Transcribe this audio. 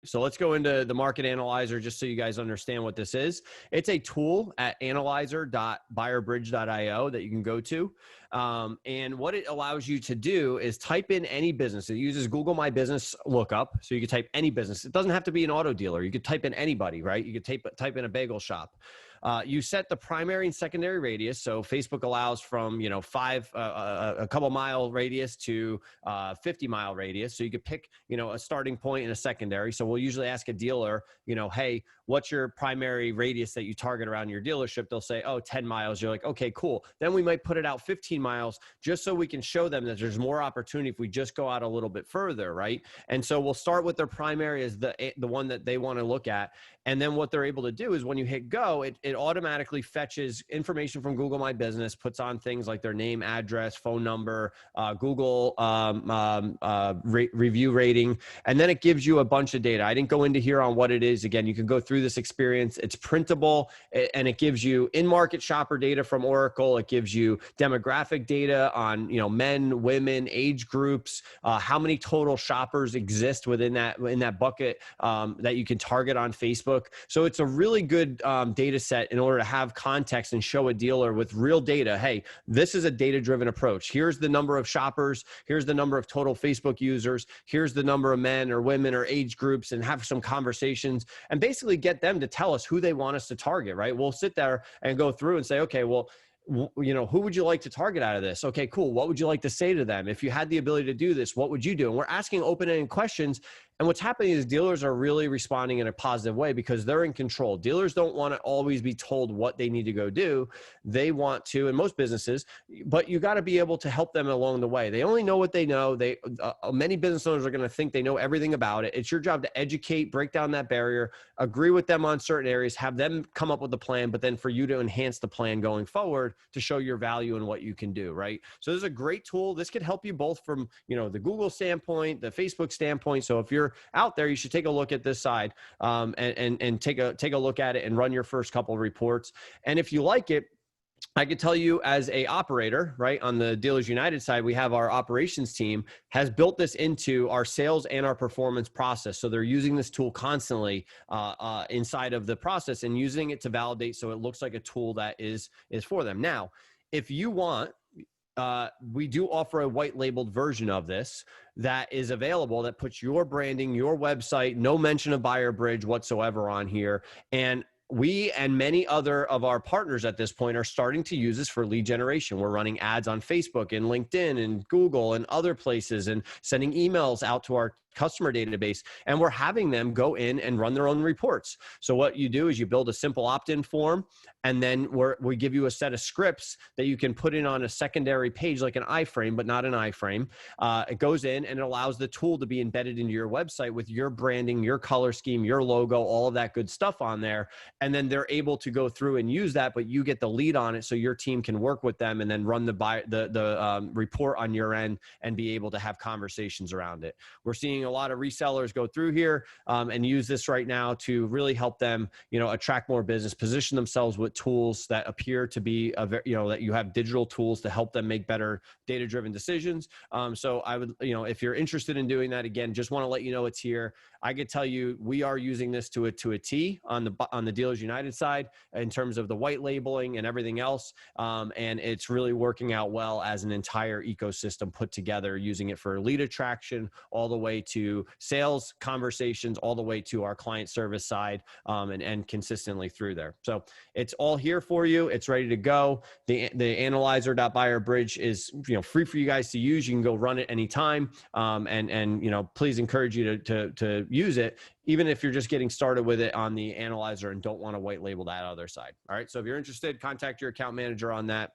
So let's go into the Market Analyzer just so you guys understand what this is. It's a tool at analyzer.buyerbridge.io that you can go to. And what it allows you to do is type in any business. It uses Google My Business lookup. So you can type any business. It doesn't have to be an auto dealer. You could type in anybody, right? You could type in a bagel shop. You set the primary and secondary radius. So Facebook allows from, a couple mile radius to 50-mile radius. So you could pick, a starting point and a secondary. So we'll usually ask a dealer, hey, what's your primary radius that you target around your dealership? They'll say, 10 miles. You're like, okay, cool. Then we might put it out 15 miles just so we can show them that there's more opportunity if we just go out a little bit further, right? And so we'll start with their primary as the one that they want to look at. And then what they're able to do is when you hit go, it automatically fetches information from Google My Business, puts on things like their name, address, phone number, Google review rating, and then it gives you a bunch of data. I didn't go into here on what it is. Again, you can go through this experience. It's printable, and it gives you in-market shopper data from Oracle. It gives you demographic data on men, women, age groups, how many total shoppers exist within that bucket that you can target on Facebook. So it's a really good data set in order to have context and show a dealer with real data. Hey, this is a data-driven approach. Here's the number of shoppers. Here's the number of total Facebook users. Here's the number of men or women or age groups, and have some conversations and basically get them to tell us who they want us to target, right? We'll sit there and go through and say, okay, well, who would you like to target out of this? Okay, cool. What would you like to say to them? If you had the ability to do this, what would you do? And we're asking open-ended questions. And what's happening is dealers are really responding in a positive way because they're in control. Dealers don't want to always be told what they need to go do. They want to, in most businesses, but you got to be able to help them along the way. They only know what they know. Many business owners are going to think they know everything about it. It's your job to educate, break down that barrier, agree with them on certain areas, have them come up with a plan, but then for you to enhance the plan going forward to show your value and what you can do, right? So this is a great tool. This could help you both from, the Google standpoint, the Facebook standpoint. So if you're out there, you should take a look at this side and take a look at it and run your first couple of reports. And if you like it, I could tell you as a operator, right, on the Dealers United side, we have our operations team has built this into our sales and our performance process. So they're using this tool constantly inside of the process and using it to validate so it looks like a tool that is for them. Now, if you want, we do offer a white labeled version of this that is available that puts your branding, your website, no mention of BuyerBridge whatsoever on here. And we and many other of our partners at this point are starting to use this for lead generation. We're running ads on Facebook and LinkedIn and Google and other places and sending emails out to our customer database, and we're having them go in and run their own reports. So what you do is you build a simple opt-in form, and then we give you a set of scripts that you can put in on a secondary page like an iframe, but not an iframe. It goes in and it allows the tool to be embedded into your website with your branding, your color scheme, your logo, all of that good stuff on there. And then they're able to go through and use that, but you get the lead on it so your team can work with them and then run the report on your end and be able to have conversations around it. We're seeing a lot of resellers go through here and use this right now to really help them, attract more business, position themselves with tools that appear to be, that you have digital tools to help them make better data-driven decisions. So I would, if you're interested in doing that, again, just want to let you know it's here. I could tell you we are using this to a T on the Dealers United side in terms of the white labeling and everything else. And it's really working out well as an entire ecosystem put together, using it for lead attraction all the way to sales conversations, all the way to our client service side, and consistently through there. So it's all here for you. It's ready to go. The analyzer.BuyerBridge is free for you guys to use. You can go run it anytime. And please encourage you to use it, even if you're just getting started with it on the analyzer and don't want to white label that other side. All right. So if you're interested, contact your account manager on that.